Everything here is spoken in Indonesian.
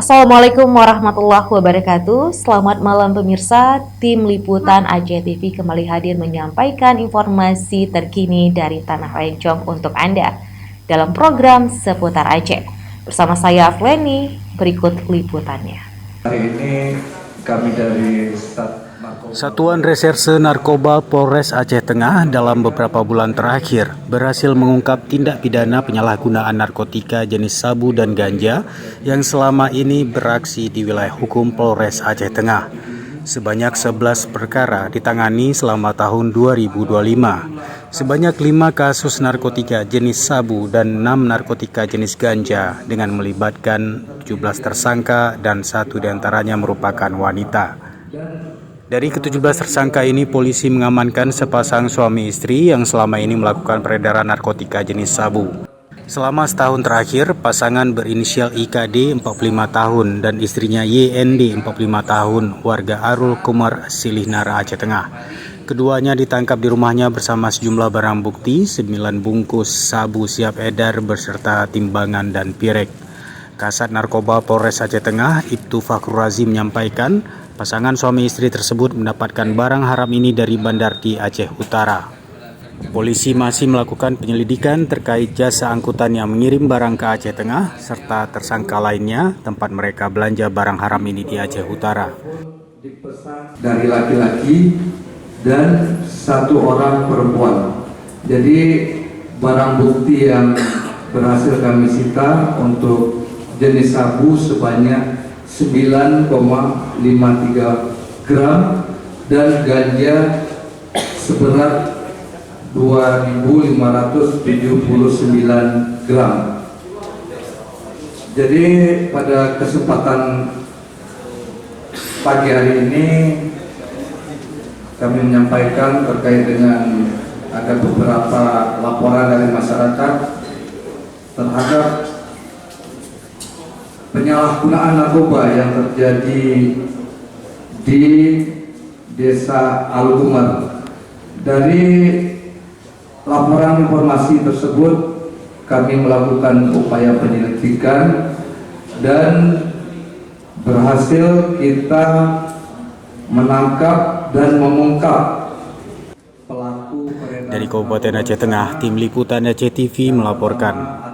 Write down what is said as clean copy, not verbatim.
Assalamualaikum warahmatullahi wabarakatuh. Selamat malam pemirsa. Tim Liputan Aceh TV kembali hadir menyampaikan informasi terkini dari Tanah Rencong untuk Anda dalam program Seputar Aceh. Bersama saya Afleni, berikut liputannya. Hari ini kami dari Satuan Reserse Narkoba Polres Aceh Tengah dalam beberapa bulan terakhir berhasil mengungkap tindak pidana penyalahgunaan narkotika jenis sabu dan ganja yang selama ini beraksi di wilayah hukum Polres Aceh Tengah. Sebanyak 11 perkara ditangani selama tahun 2025. Sebanyak 5 kasus narkotika jenis sabu dan 6 narkotika jenis ganja dengan melibatkan 17 tersangka dan 1 diantaranya merupakan wanita. Dari ke-17 tersangka ini, polisi mengamankan sepasang suami istri yang selama ini melakukan peredaran narkotika jenis sabu. Selama setahun terakhir, pasangan berinisial IKD 45 tahun dan istrinya YND 45 tahun, warga Arul Kumar, Silih Nara, Aceh Tengah. Keduanya ditangkap di rumahnya bersama sejumlah barang bukti, 9 bungkus sabu siap edar beserta timbangan dan pirek. Kasat Narkoba Polres Aceh Tengah, Ibtu Fakrul Razi menyampaikan, pasangan suami istri tersebut mendapatkan barang haram ini dari bandar di Aceh Utara. Polisi masih melakukan penyelidikan terkait jasa angkutan yang mengirim barang ke Aceh Tengah serta tersangka lainnya tempat mereka belanja barang haram ini di Aceh Utara. Dari laki-laki dan 1 orang perempuan. Jadi barang bukti yang berhasil kami sita untuk jenis sabu sebanyak 9,53 gram dan ganja seberat 2.579 gram. Jadi pada kesempatan pagi hari ini kami menyampaikan terkait dengan ada beberapa laporan dari masyarakat terhadap penyalahgunaan narkoba yang terjadi di Desa Al-Kumar. Dari laporan informasi tersebut kami melakukan upaya penyelidikan dan berhasil kita menangkap dan mengungkap pelaku peredaran. Dari Kabupaten Aceh Tengah, Tim Liputan Aceh TV melaporkan.